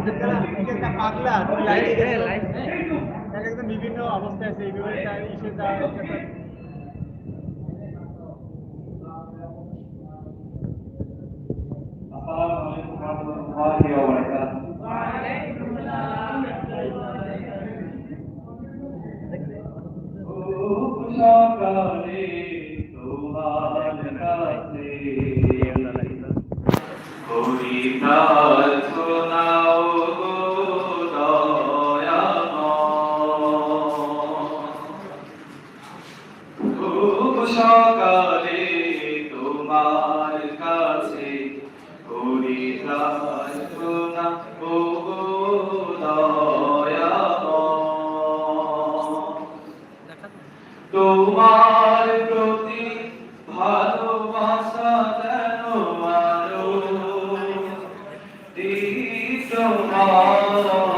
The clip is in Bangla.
পাগলা একদম বিভিন্ন অবস্থায় আছে এইভাবে সকালে তোমার কাছে হরিকাল শোনাও গো দয়াময় খুব সকালে তোমার কাছে হরিকাল শোনাও গো তোমার প্রতি ভালোবাসা যেন আরো তোমার